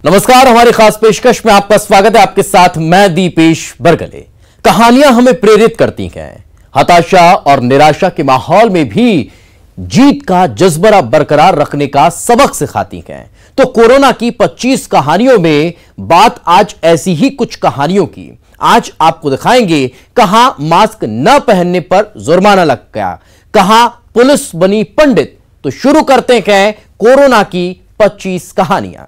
नमस्कार, हमारी खास पेशकश में आपका स्वागत है। आपके साथ मैं दीपेश बरगले। कहानियां हमें प्रेरित करती हैं। हताशा और निराशा के माहौल में भी जीत का जज्बा बरकरार रखने का सबक सिखाती हैं। तो कोरोना की 25 कहानियों में बात आज ऐसी ही कुछ कहानियों की। आज आपको दिखाएंगे कहां मास्क न पहनने पर जुर्माना लग गया, कहां पुलिस बनी पंडित। तो शुरू करते हैं कोरोना की 25 कहानियां।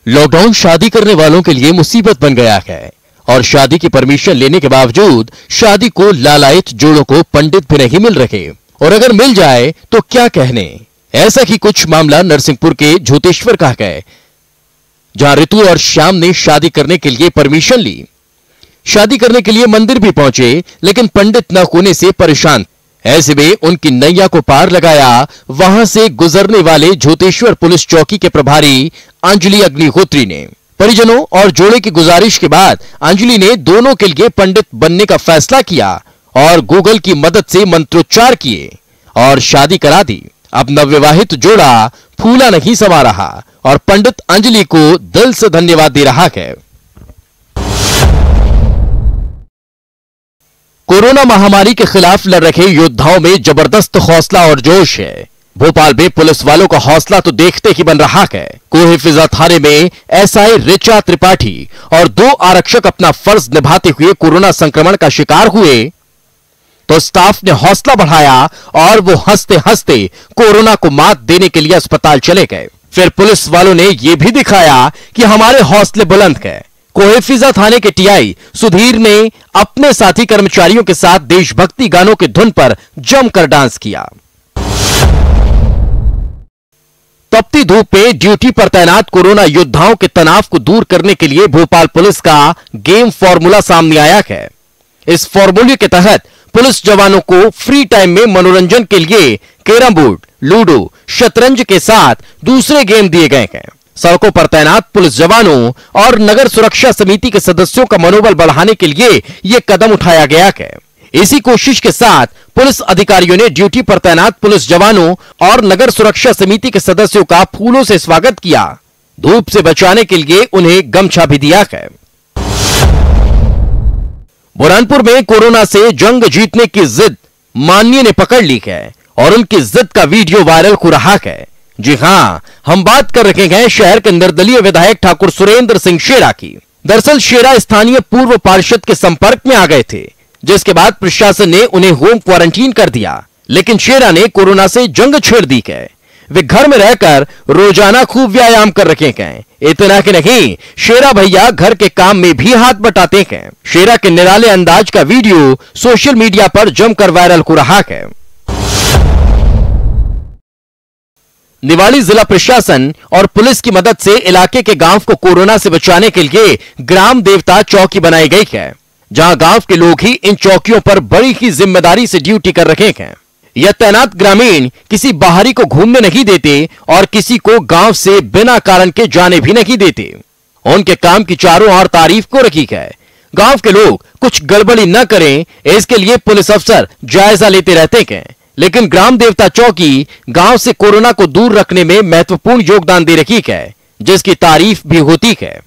लॉकडाउन शादी करने वालों के लिए मुसीबत बन गया है और शादी की परमिशन लेने के बावजूद शादी को लालायित जोड़ों को पंडित भी नहीं मिल रहे, और अगर मिल जाए तो क्या कहने। ऐसा ही कुछ मामला नरसिंहपुर के झूतेश्वर का है, जहां ऋतु और श्याम ने शादी करने के लिए परमिशन ली। शादी करने के लिए मंदिर भी पहुंचे, लेकिन पंडित न होने से परेशान। ऐसे में उनकी नैया को पार लगाया वहां से गुजरने वाले झूतेश्वर पुलिस चौकी के प्रभारी अंजलि अग्निहोत्री ने। परिजनों और जोड़े की गुजारिश के बाद अंजलि ने दोनों के लिए पंडित बनने का फैसला किया और गूगल की मदद से मंत्रोच्चार किए और शादी करा दी। अब नवविवाहित जोड़ा फूला नहीं समा रहा और पंडित अंजलि को दिल से धन्यवाद दे रहा है। कोरोना महामारी के खिलाफ लड़ रहे योद्धाओं में जबरदस्त हौसला और जोश है। भोपाल में पुलिस वालों का हौसला तो देखते ही बन रहा है। कोहेफिजा थाने में एसआई ऋचा त्रिपाठी और 2 आरक्षक अपना फर्ज निभाते हुए कोरोना संक्रमण का शिकार हुए, तो स्टाफ ने हौसला बढ़ाया और वो हंसते हंसते कोरोना को मात देने के लिए अस्पताल चले गए। फिर पुलिस वालों ने यह भी दिखाया कि हमारे हौसले बुलंद हैं। कोहेफिजा थाने के टीआई सुधीर ने अपने साथी कर्मचारियों के साथ देशभक्ति गानों की धुन पर जमकर डांस किया। तपती धूप में ड्यूटी पर तैनात कोरोना योद्धाओं के तनाव को दूर करने के लिए भोपाल पुलिस का गेम फॉर्मूला सामने आया है। इस फॉर्मूले के तहत पुलिस जवानों को फ्री टाइम में मनोरंजन के लिए कैरम बोर्ड, लूडो, शतरंज के साथ दूसरे गेम दिए गए हैं। सड़कों पर तैनात पुलिस जवानों और नगर सुरक्षा समिति के सदस्यों का मनोबल बढ़ाने के लिए यह कदम उठाया गया है। इसी कोशिश के साथ पुलिस अधिकारियों ने ड्यूटी पर तैनात पुलिस जवानों और नगर सुरक्षा समिति के सदस्यों का फूलों से स्वागत किया। धूप से बचाने के लिए उन्हें गमछा भी दिया है। बुरहानपुर में कोरोना से जंग जीतने की जिद माननीय ने पकड़ ली है और उनकी जिद का वीडियो वायरल हो रहा है। जी हां, हम बात कर रहे हैं शहर के निर्दलीय विधायक ठाकुर सुरेंद्र सिंह शेरा की। दरअसल शेरा स्थानीय पूर्व पार्षद के संपर्क में आ गए थे, जिसके बाद प्रशासन ने उन्हें होम क्वारंटीन कर दिया। लेकिन शेरा ने कोरोना से जंग छेड़ दी है। वे घर में रहकर रोजाना खूब व्यायाम कर रहे हैं। इतना ही नहीं, शेरा भैया घर के काम में भी हाथ बटाते हैं। शेरा के निराले अंदाज का वीडियो सोशल मीडिया पर जमकर वायरल हो रहा है। निवाड़ी जिला प्रशासन और पुलिस की मदद से इलाके के गांव को कोरोना से बचाने के लिए ग्राम देवता चौकी बनाई गई है, जहां गांव के लोग ही इन चौकियों पर बड़ी ही जिम्मेदारी से ड्यूटी कर रहे हैं। यह तैनात ग्रामीण किसी बाहरी को घूमने नहीं देते और किसी को गांव से बिना कारण के जाने भी नहीं देते। उनके काम की चारों ओर तारीफ को रखी है। गांव के लोग कुछ गड़बड़ी न करें, इसके लिए पुलिस अफसर जायजा लेते रहते हैं। लेकिन ग्राम देवता चौकी गांव से कोरोना को दूर रखने में महत्वपूर्ण योगदान दे रही है, जिसकी तारीफ भी होती है।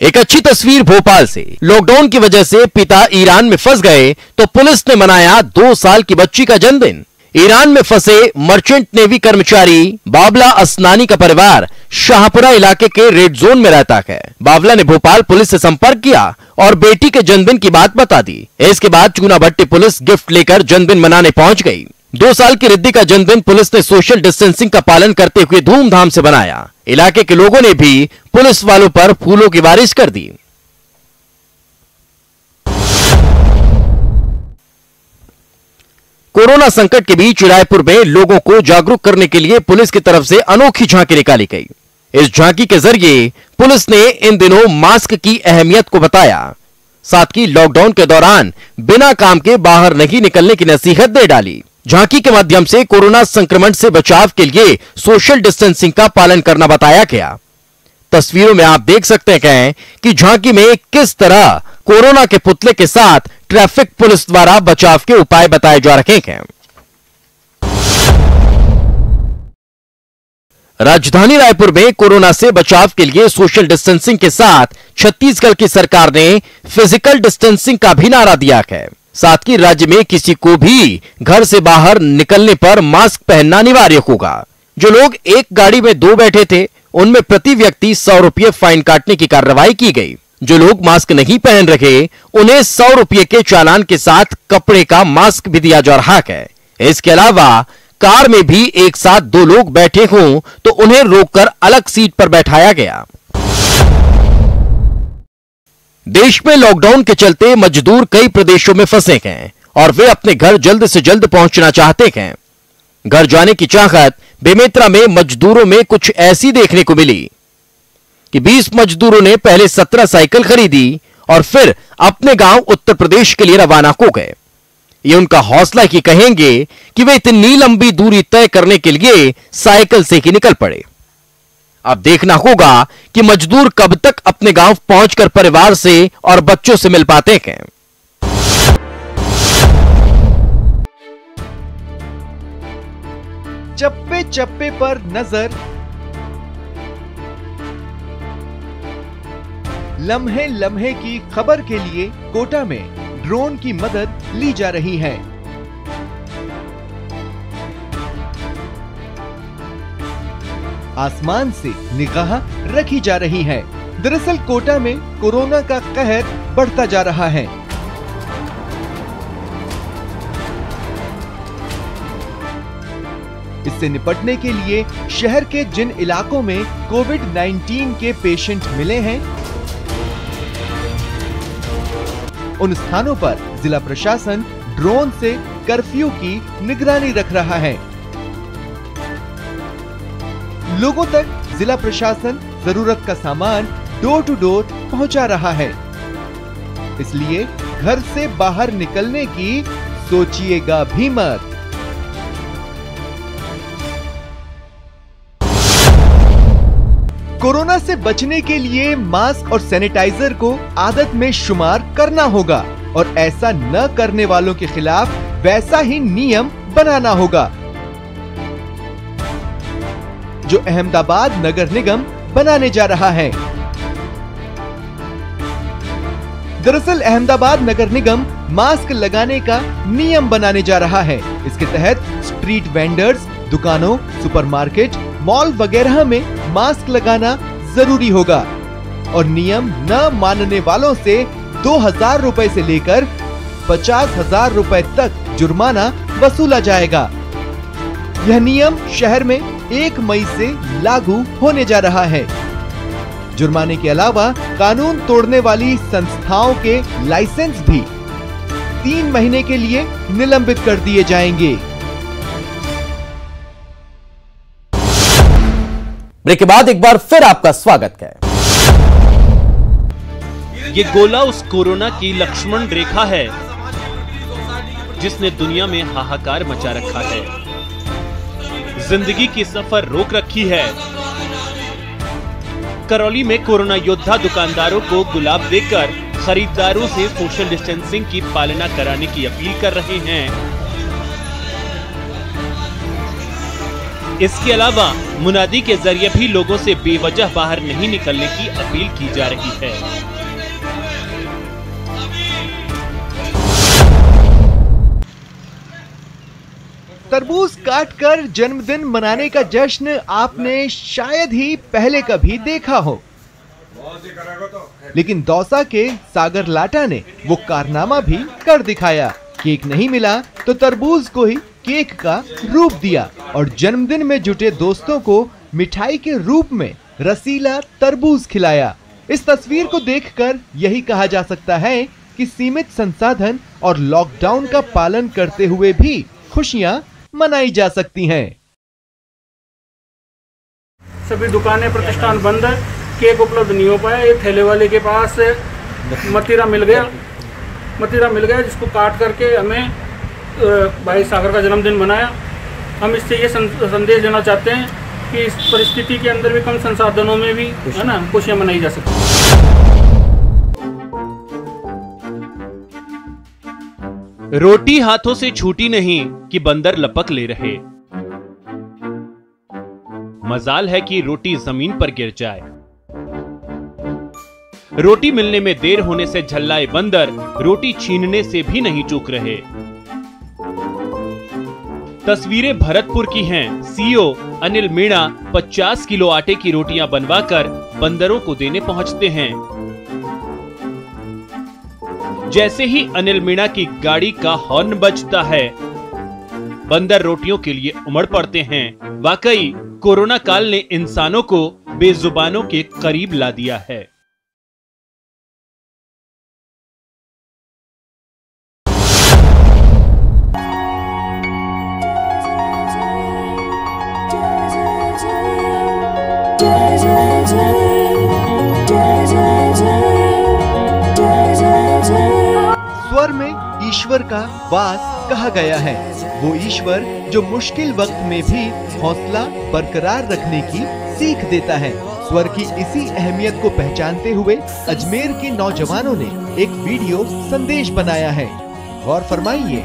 एक अच्छी तस्वीर भोपाल से। लॉकडाउन की वजह से पिता ईरान में फंस गए तो पुलिस ने मनाया 2 साल की बच्ची का जन्मदिन। ईरान में फंसे मर्चेंट नेवी कर्मचारी बाबला असनानी का परिवार शाहपुरा इलाके के रेड जोन में रहता है। बाबला ने भोपाल पुलिस से संपर्क किया और बेटी के जन्मदिन की बात बता दी। इसके बाद चूनाभट्टी पुलिस गिफ्ट लेकर जन्मदिन मनाने पहुंच गई। 2 साल की रिद्धि का जन्मदिन पुलिस ने सोशल डिस्टेंसिंग का पालन करते हुए धूमधाम से बनाया। इलाके के लोगों ने भी पुलिस वालों पर फूलों की बारिश कर दी। कोरोना संकट के बीच रायपुर में लोगों को जागरूक करने के लिए पुलिस की तरफ से अनोखी झांकी निकाली गई। इस झांकी के जरिए पुलिस ने इन दिनों मास्क की अहमियत को बताया, साथ ही लॉकडाउन के दौरान बिना काम के बाहर नहीं निकलने की नसीहत दे डाली। झांकी के माध्यम से कोरोना संक्रमण से बचाव के लिए सोशल डिस्टेंसिंग का पालन करना बताया गया। तस्वीरों में आप देख सकते हैं कि झांकी में किस तरह कोरोना के पुतले के साथ ट्रैफिक पुलिस द्वारा बचाव के उपाय बताए जा रहे हैं। राजधानी रायपुर में कोरोना से बचाव के लिए सोशल डिस्टेंसिंग के साथ छत्तीसगढ़ की सरकार ने फिजिकल डिस्टेंसिंग का भी नारा दिया है। साथ ही राज्य में किसी को भी घर से बाहर निकलने पर मास्क पहनना अनिवार्य होगा। जो लोग एक गाड़ी में 2 बैठे थे, उनमें प्रति व्यक्ति 100 रुपये फाइन काटने की कार्रवाई की गई। जो लोग मास्क नहीं पहन रहे, उन्हें 100 रुपये के चालान के साथ कपड़े का मास्क भी दिया जा रहा है। इसके अलावा कार में भी एक साथ 2 लोग बैठे हों तो उन्हें रोककर अलग सीट पर बैठाया गया। देश में लॉकडाउन के चलते मजदूर कई प्रदेशों में फंसे हैं और वे अपने घर जल्द से जल्द पहुंचना चाहते हैं। घर जाने की चाहत बेमेतरा में मजदूरों में कुछ ऐसी देखने को मिली कि 20 मजदूरों ने पहले 17 साइकिल खरीदी और फिर अपने गांव उत्तर प्रदेश के लिए रवाना हो गए। ये उनका हौसला ही कहेंगे कि वे इतनी लंबी दूरी तय करने के लिए साइकिल से ही निकल पड़े। अब देखना होगा कि मजदूर कब तक अपने गांव पहुंचकर परिवार से और बच्चों से मिल पाते हैं। चप्पे चप्पे पर नजर, लम्हे लम्हे की खबर के लिए कोटा में ड्रोन की मदद ली जा रही है। आसमान से निगाह रखी जा रही है। दरअसल कोटा में कोरोना का कहर बढ़ता जा रहा है। इससे निपटने के लिए शहर के जिन इलाकों में कोविड-19 के पेशेंट मिले हैं, उन स्थानों पर जिला प्रशासन ड्रोन से कर्फ्यू की निगरानी रख रहा है। लोगों तक जिला प्रशासन जरूरत का सामान डोर टू डोर पहुंचा रहा है। इसलिए घर से बाहर निकलने की सोचिएगा भी मत। कोरोना से बचने के लिए मास्क और सैनिटाइजर को आदत में शुमार करना होगा और ऐसा न करने वालों के खिलाफ वैसा ही नियम बनाना होगा जो अहमदाबाद नगर निगम बनाने जा रहा है। दरअसल अहमदाबाद नगर निगम मास्क लगाने का नियम बनाने जा रहा है। इसके तहत स्ट्रीट वेंडर्स, दुकानों, सुपरमार्केट, मॉल वगैरह में मास्क लगाना जरूरी होगा और नियम न मानने वालों से 2000 रुपए से लेकर 50,000 रुपए तक जुर्माना वसूला जाएगा। यह नियम शहर में 1 मई से लागू होने जा रहा है। जुर्माने के अलावा कानून तोड़ने वाली संस्थाओं के लाइसेंस भी 3 महीने के लिए निलंबित कर दिए जाएंगे। ब्रेक के बाद एक बार फिर आपका स्वागत है। ये गोला उस कोरोना की लक्ष्मण रेखा है जिसने दुनिया में हाहाकार मचा रखा है, जिंदगी की सफर रोक रखी है। करौली में कोरोना योद्धा दुकानदारों को गुलाब देकर खरीदारों से सोशल डिस्टेंसिंग की पालना कराने की अपील कर रहे हैं। इसके अलावा मुनादी के जरिए भी लोगों से बेवजह बाहर नहीं निकलने की अपील की जा रही है। तरबूज काटकर जन्मदिन मनाने का जश्न आपने शायद ही पहले कभी देखा हो, लेकिन दौसा के सागर लाटा ने वो कारनामा भी कर दिखाया। केक नहीं मिला तो तरबूज को ही केक का रूप दिया और जन्मदिन में जुटे दोस्तों को मिठाई के रूप में रसीला तरबूज खिलाया। इस तस्वीर को देखकर यही कहा जा सकता है कि सीमित संसाधन और लॉकडाउन का पालन करते हुए भी खुशियां मनाई जा सकती हैं। सभी दुकानें प्रतिष्ठान बंद है, केक उपलब्ध नहीं हो पाया। एक ठेले वाले के पास मतीरा मिल गया जिसको काट करके हमें भाई सागर का जन्मदिन मनाया। हम इससे ये संदेश देना चाहते हैं कि इस परिस्थिति के अंदर भी कम संसाधनों में भी है ना खुशियां मनाई जा सकती हैं। रोटी हाथों से छूटी नहीं कि बंदर लपक ले रहे। मजाल है कि रोटी जमीन पर गिर जाए। रोटी मिलने में देर होने से झल्लाए बंदर रोटी छीनने से भी नहीं चूक रहे। तस्वीरें भरतपुर की हैं। सीईओ अनिल मीणा 50 किलो आटे की रोटियां बनवाकर बंदरों को देने पहुंचते हैं। जैसे ही अनिल मीणा की गाड़ी का हॉर्न बजता है, बंदर रोटियों के लिए उमड़ पड़ते हैं। वाकई कोरोना काल ने इंसानों को बेजुबानों के करीब ला दिया है। स्वर में ईश्वर का वास कहा गया है। वो ईश्वर जो मुश्किल वक्त में भी हौसला बरकरार रखने की सीख देता है। स्वर की इसी अहमियत को पहचानते हुए अजमेर के नौजवानों ने एक वीडियो संदेश बनाया है। गौर फरमाइए।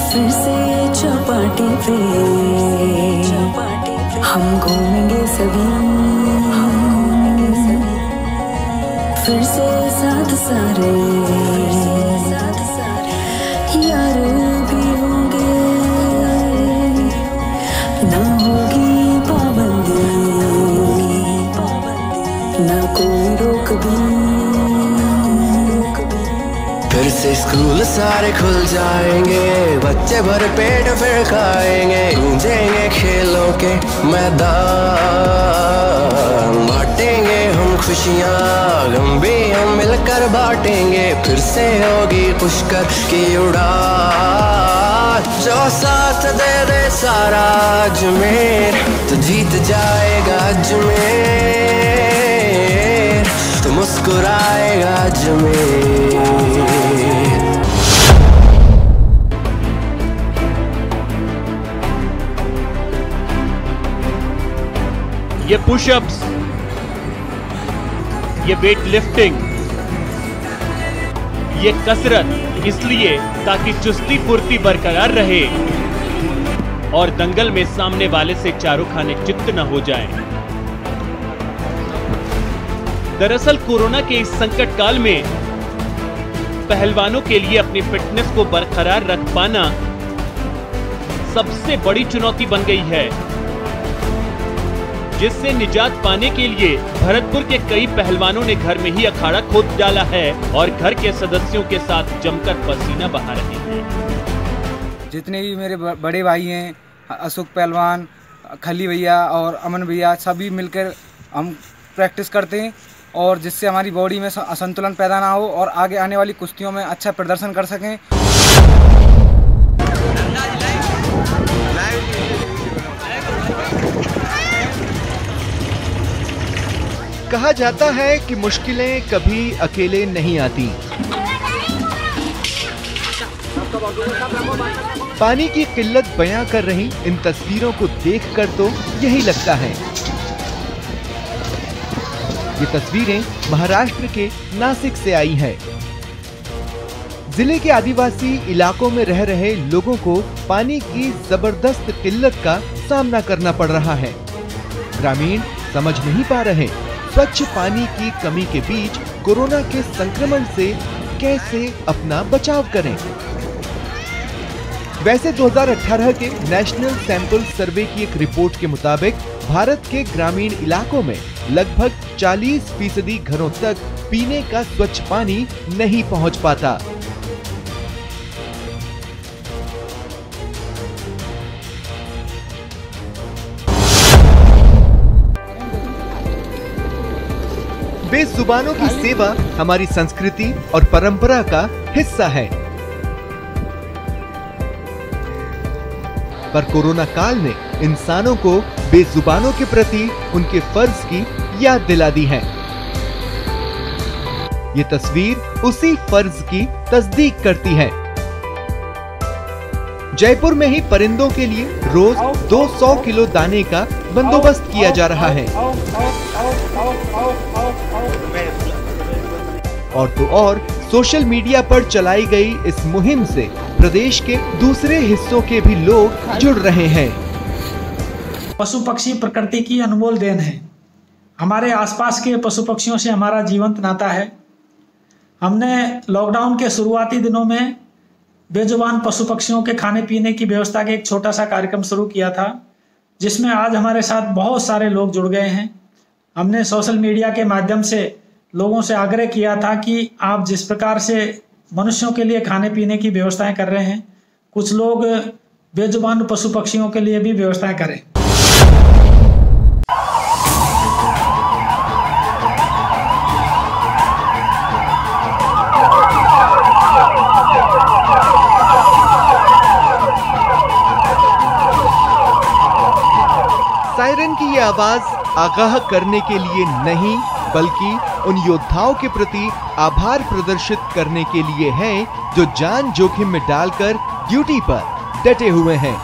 फिर से चौपाटी पे हम घूमेंगे सभी, फिर से साथ सारे यार भी होंगे, ना होगी पाबंदी, ना कोई रोक भी। फिर से स्कूल सारे खुल जाएंगे, बच्चे भर पेट फिर खाएंगे, गूंजेंगे खेलों के मैदान, बांटेंगे हम खुशियाँ, गम भी हम मिलकर बांटेंगे, फिर से होगी पुष्कर की उड़ान। जो साथ दे दे सारा अजमेर, तो जीत जाएगा अजमेर, तो मुस्कुराएगा अजमेर। ये पुशअप्स, ये वेट लिफ्टिंग, ये कसरत इसलिए ताकि चुस्ती फुर्ती बरकरार रहे और दंगल में सामने वाले से चारों खाने चित्त न हो जाए। दरअसल कोरोना के इस संकट काल में पहलवानों के लिए अपनी फिटनेस को बरकरार रख पाना सबसे बड़ी चुनौती बन गई है, जिससे निजात पाने के लिए भरतपुर के कई पहलवानों ने घर में ही अखाड़ा खोद डाला है और घर के सदस्यों के साथ जमकर पसीना बहा रहे हैं। जितने भी मेरे बड़े भाई हैं, अशोक पहलवान, खली भैया और अमन भैया, सभी मिलकर हम प्रैक्टिस करते हैं और जिससे हमारी बॉडी में असंतुलन पैदा ना हो और आगे आने वाली कुश्तियों में अच्छा प्रदर्शन कर सकें। कहा जाता है कि मुश्किलें कभी अकेले नहीं आती। पानी की किल्लत बयां कर रही इन तस्वीरों को देखकर तो यही लगता है। ये तस्वीरें महाराष्ट्र के नासिक से आई हैं। जिले के आदिवासी इलाकों में रह रहे लोगों को पानी की जबरदस्त किल्लत का सामना करना पड़ रहा है। ग्रामीण समझ नहीं पा रहे स्वच्छ पानी की कमी के बीच कोरोना के संक्रमण से कैसे अपना बचाव करें। वैसे 2018 के नेशनल सैंपल सर्वे की एक रिपोर्ट के मुताबिक भारत के ग्रामीण इलाकों में लगभग 40% घरों तक पीने का स्वच्छ पानी नहीं पहुंच पाता। बेजुबानों की सेवा हमारी संस्कृति और परंपरा का हिस्सा है, पर कोरोना काल ने इंसानों को बेजुबानों के प्रति उनके फर्ज की याद दिला दी है। ये तस्वीर उसी फर्ज की तस्दीक करती है। जयपुर में ही परिंदों के लिए रोज 200 किलो दाने का बंदोबस्त किया जा रहा है। और तो और सोशल मीडिया पर चलाई गई इस मुहिम से प्रदेश के दूसरे हिस्सों के भी लोग जुड़ रहे हैं। पशु पक्षी प्रकृति की अनमोल देन है। हमारे आसपास के पशु पक्षियों से हमारा जीवंत नाता है। हमने लॉकडाउन के शुरुआती दिनों में बेजुबान पशु पक्षियों के खाने पीने की व्यवस्था का एक छोटा सा कार्यक्रम शुरू किया था, जिसमें आज हमारे साथ बहुत सारे लोग जुड़ गए हैं। हमने सोशल मीडिया के माध्यम से लोगों से आग्रह किया था कि आप जिस प्रकार से मनुष्यों के लिए खाने पीने की व्यवस्थाएं कर रहे हैं, कुछ लोग बेजुबान पशु पक्षियों के लिए भी व्यवस्थाएं करें। सायरन की ये आवाज आगाह करने के लिए नहीं, बल्कि उन योद्धाओं के प्रति आभार प्रदर्शित करने के लिए है जो जान जोखिम में डालकर ड्यूटी पर डटे हुए हैं।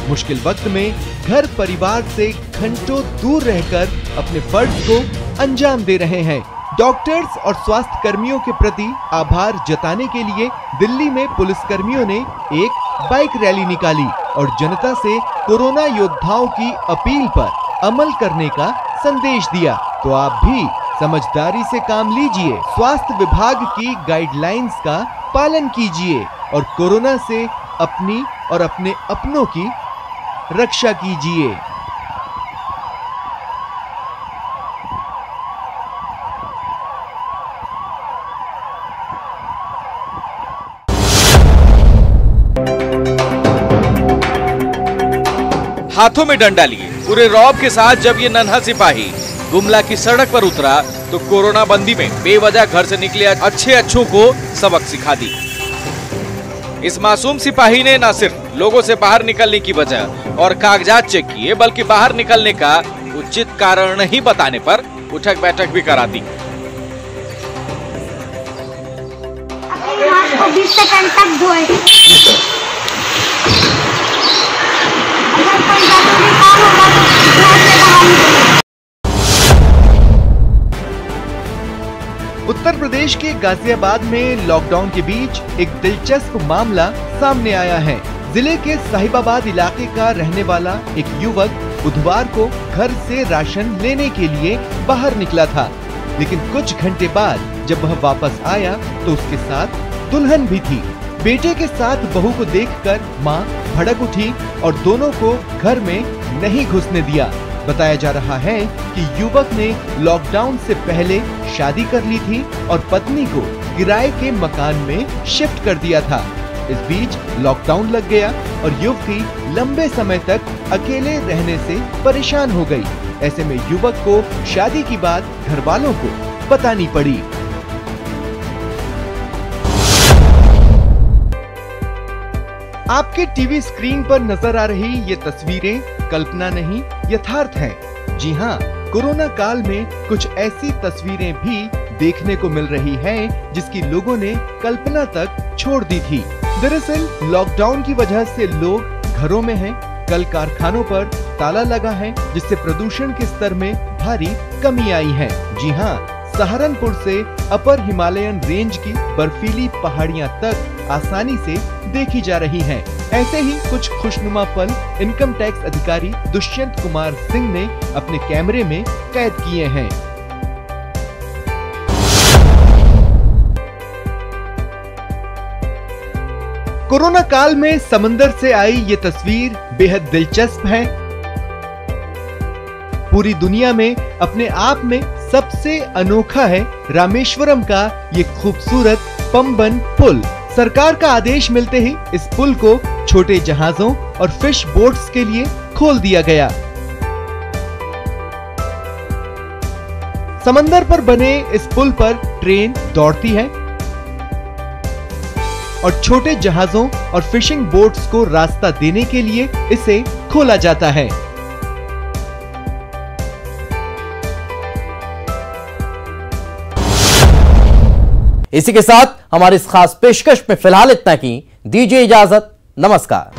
मुश्किल वक्त में घर परिवार से घंटों दूर रहकर अपने फर्ज को अंजाम दे रहे हैं। डॉक्टर्स और स्वास्थ्य कर्मियों के प्रति आभार जताने के लिए दिल्ली में पुलिसकर्मियों ने एक बाइक रैली निकाली और जनता से कोरोना योद्धाओं की अपील पर अमल करने का संदेश दिया। तो आप भी समझदारी से काम लीजिए, स्वास्थ्य विभाग की गाइडलाइंस का पालन कीजिए और कोरोना से अपनी और अपने अपनों की रक्षा कीजिए। हाथों में डंडा लिए पूरे रौब के साथ जब ये नन्हा सिपाही गुमला की सड़क पर उतरा तो कोरोना बंदी में बेवजह घर से निकले अच्छों को सबक सिखा दी। इस मासूम सिपाही ने न सिर्फ लोगों से बाहर निकलने की वजह और कागजात चेक किए, बल्कि बाहर निकलने का उचित कारण नहीं बताने पर उठक बैठक भी करा दी। 20 सेकंड तक धोए। उत्तर प्रदेश के गाजियाबाद में लॉकडाउन के बीच एक दिलचस्प मामला सामने आया है। जिले के साहिबाबाद इलाके का रहने वाला एक युवक बुधवार को घर से राशन लेने के लिए बाहर निकला था, लेकिन कुछ घंटे बाद जब वह वापस आया तो उसके साथ दुल्हन भी थी। बेटे के साथ बहू को देखकर मां भड़क उठी और दोनों को घर में नहीं घुसने दिया। बताया जा रहा है कि युवक ने लॉकडाउन से पहले शादी कर ली थी और पत्नी को किराए के मकान में शिफ्ट कर दिया था। इस बीच लॉकडाउन लग गया और युवती लंबे समय तक अकेले रहने से परेशान हो गई। ऐसे में युवक को शादी की बात घर वालों को बतानी पड़ी। आपके टीवी स्क्रीन पर नजर आ रही ये तस्वीरें कल्पना नहीं, यथार्थ हैं। जी हाँ, कोरोना काल में कुछ ऐसी तस्वीरें भी देखने को मिल रही हैं जिसकी लोगों ने कल्पना तक छोड़ दी थी। दरअसल लॉकडाउन की वजह से लोग घरों में हैं, कल कारखानों पर ताला लगा है, जिससे प्रदूषण के स्तर में भारी कमी आई है। जी हाँ, सहारनपुर से अपर हिमालयन रेंज की बर्फीली पहाड़ियां तक आसानी से देखी जा रही हैं। ऐसे ही कुछ खुशनुमा पल इनकम टैक्स अधिकारी दुष्यंत कुमार सिंह ने अपने कैमरे में कैद किए हैं। कोरोना काल में समंदर से आई ये तस्वीर बेहद दिलचस्प है। पूरी दुनिया में अपने आप में सबसे अनोखा है रामेश्वरम का ये खूबसूरत पंबन पुल। सरकार का आदेश मिलते ही इस पुल को छोटे जहाजों और फिश बोट्स के लिए खोल दिया गया। समंदर पर बने इस पुल पर ट्रेन दौड़ती है और छोटे जहाजों और फिशिंग बोट्स को रास्ता देने के लिए इसे खोला जाता है। इसी के साथ हमारी इस खास पेशकश में फिलहाल इतना ही। दीजिए इजाजत, नमस्कार।